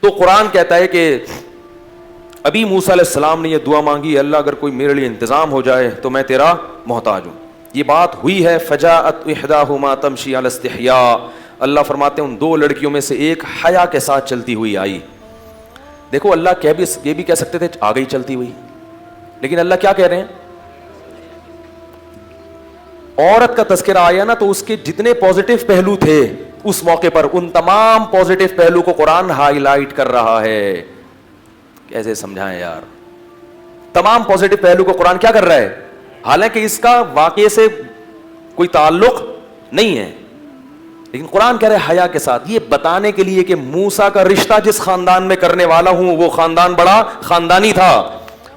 تو قرآن کہتا ہے کہ ابھی موسیٰ علیہ السلام نے یہ دعا مانگی, اللہ اگر کوئی میرے لیے انتظام ہو جائے تو میں تیرا محتاج ہوں. یہ بات ہوئی ہے. فجاءت احداہما تمشی علی استحیاء, اللہ فرماتے ہیں ان دو لڑکیوں میں سے ایک حیا کے ساتھ چلتی ہوئی آئی. دیکھو اللہ یہ بھی کہہ سکتے تھے آ گئی چلتی ہوئی, لیکن اللہ کیا کہہ رہے ہیں, عورت کا تذکرہ آیا نا تو اس کے جتنے پازیٹیو پہلو تھے اس موقع پر, ان تمام پازیٹیو پہلو کو قرآن ہائی لائٹ کر رہا ہے. کیسے سمجھائیں یار, تمام پازیٹیو پہلو کو قرآن کیا کر رہا ہے, حالانکہ اس کا واقعے سے کوئی تعلق نہیں ہے, لیکن قرآن کہہ رہے ہیں حیا کے ساتھ, یہ بتانے کے لیے کہ موسیٰ کا رشتہ جس خاندان میں کرنے والا ہوں وہ خاندان بڑا خاندانی تھا.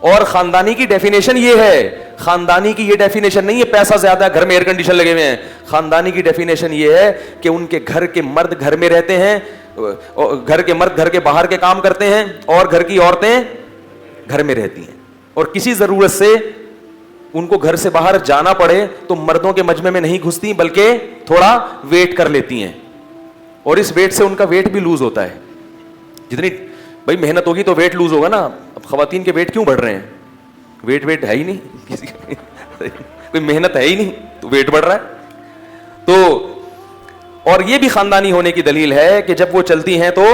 اور خاندانی کی ڈیفینیشن یہ ہے, خاندانی کی یہ ڈیفینیشن نہیں ہے پیسہ زیادہ گھر میں ایئر کنڈیشن لگے ہوئے ہیں. خاندانی کی ڈیفینیشن یہ ہے کہ ان کے گھر کے مرد گھر میں رہتے ہیں, گھر کے مرد گھر کے باہر کے کام کرتے ہیں, اور گھر کی عورتیں گھر میں رہتی ہیں, اور کسی ضرورت سے ان کو گھر سے باہر جانا پڑے تو مردوں کے مجمع میں نہیں گھستی بلکہ تھوڑا ویٹ کر لیتی ہیں, اور اس ویٹ سے ان کا ویٹ بھی لوز ہوتا ہے. جتنی بھائی محنت ہوگی تو ویٹ لوز ہوگا نا. اب خواتین کے ویٹ کیوں بڑھ رہے ہیں, ویٹ ہے ہی نہیں, کسی کوئی محنت ہے ہی نہیں تو ویٹ بڑھ رہا ہے. تو اور یہ بھی خاندانی ہونے کی دلیل ہے کہ جب وہ چلتی ہیں تو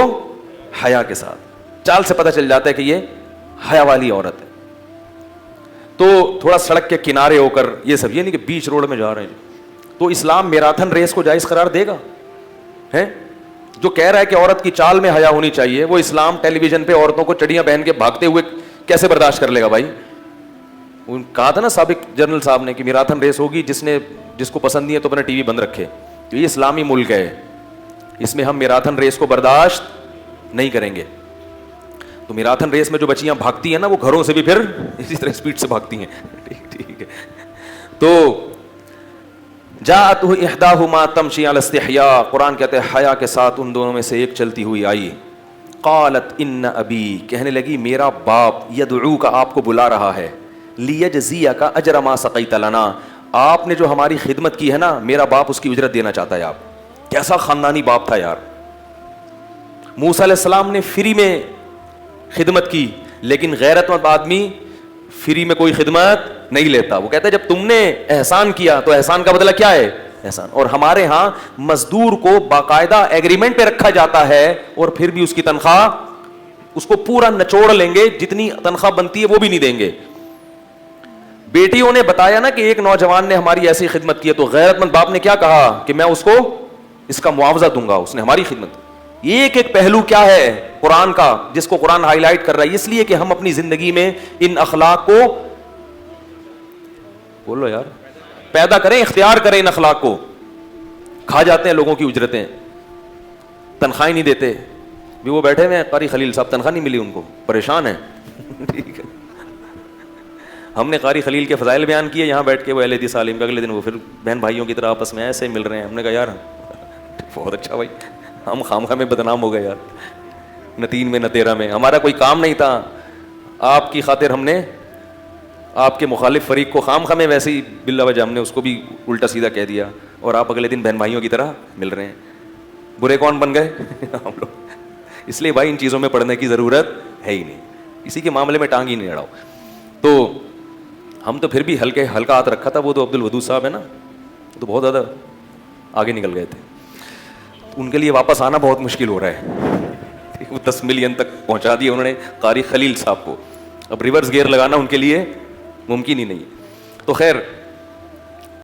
حیا کے ساتھ, چال سے پتہ چل جاتا ہے کہ یہ حیا والی عورت ہے. تو تھوڑا سڑک کے کنارے ہو کر, یہ سب یہ نہیں کہ بیچ روڈ میں جا رہے ہیں. تو اسلام میراتھن ریس کو جائز قرار دے گا ہے؟ جو کہہ رہا ہے کہ عورت کی چال میں حیا ہونی چاہیے, وہ اسلام ٹیلی ویژن پہ عورتوں کو چڑیاں پہن کے بھاگتے ہوئے کیسے برداشت کر لے گا بھائی؟ کہا تھا نا سابق جنرل صاحب نے کہ میراتھن ریس ہوگی, جس کو پسند نہیں ہے تو اپنا ٹی وی بند رکھے. یہ اسلامی ملک ہے, اس میں ہم میراتھن ریس کو برداشت نہیں کریں گے. تو میراتھن ریس میں جو بچیاں بھاگتی ہیں نا, وہ گھروں سے بھی پھر اسی طرح اسپیڈ سے بھاگتی ہیں. ٹھیک ہے. تو جاءت احداہما تمشی علی استحیاء, قرآن کہتے ہیں حیا کے ساتھ ان دونوں میں سے ایک چلتی ہوئی آئی. قالت ان ابی, کہنے لگی میرا باپ, یدعوک, آپ کو بلا رہا ہے, لیجزیک اجر ما سقیت لنا, آپ نے جو ہماری خدمت کی ہے نا, میرا باپ اس کی اجرت دینا چاہتا ہے. آپ کیسا خاندانی باپ تھا یار. موسیٰ علیہ السلام نے فری میں خدمت کی, لیکن غیرت مند آدمی فری میں کوئی خدمت نہیں لیتا. وہ کہتا ہے جب تم نے احسان کیا تو احسان کا بدلہ کیا ہے, احسان. اور ہمارے ہاں مزدور کو باقاعدہ ایگریمنٹ پہ رکھا جاتا ہے, اور پھر بھی اس کی تنخواہ اس کو پورا نچوڑ لیں گے, جتنی تنخواہ بنتی ہے وہ بھی نہیں دیں گے. بیٹیوں نے بتایا نا کہ ایک نوجوان نے ہماری ایسی خدمت کی ہے, تو غیرت مند باپ نے کیا کہا کہ میں اس کو اس کا معاوضہ دوں گا, اس نے ہماری خدمت. ایک ایک پہلو کیا ہے قرآن کا جس کو قرآن ہائی لائٹ کر رہا ہے, اس لیے کہ ہم اپنی زندگی میں ان اخلاق کو, بولو یار, پیدا کریں, اختیار کریں ان اخلاق کو. کھا جاتے ہیں لوگوں کی اجرتیں, تنخواہیں نہیں دیتے. بھی وہ بیٹھے ہوئے قاری خلیل صاحب, تنخواہ نہیں ملی ان کو, پریشان ہیں. ٹھیک ہے, ہم نے قاری خلیل کے فضائل بیان کیے یہاں بیٹھ کے, وہ اہل حدیث عالم کا, اگلے دن وہ پھر بہن بھائیوں کی طرح آپس میں ایسے مل رہے ہیں. ہم نے کہا یار بہت اچھا بھائی, ہم خامخواہ میں بدنام ہو گئے یار, نہ 3 میں نہ 13 میں, ہمارا کوئی کام نہیں تھا. آپ کی خاطر ہم نے آپ کے مخالف فریق کو خامخواہ میں ویسے ہی بلا وجہ ہم نے اس کو بھی الٹا سیدھا کہہ دیا, اور آپ اگلے دن بہن بھائیوں کی طرح مل رہے ہیں. برے کون بن گئے ہم لوگ. اس لیے بھائی ان چیزوں میں پڑھنے کی ضرورت ہے ہی نہیں, کسی کے معاملے میں ٹانگ ہی نہیں اڑاؤ. تو ہم تو پھر بھی ہلکا ہاتھ رکھا تھا. وہ تو عبد الودود صاحب ہے نا, تو بہت زیادہ آگے نکل گئے تھے. ان کے لیے واپس آنا بہت مشکل ہو رہا ہے. وہ 10 ملین تک پہنچا دیا انہوں نے قاری خلیل صاحب کو. اب ریورس گیئر لگانا ان کے لیے ممکن ہی نہیں. تو خیر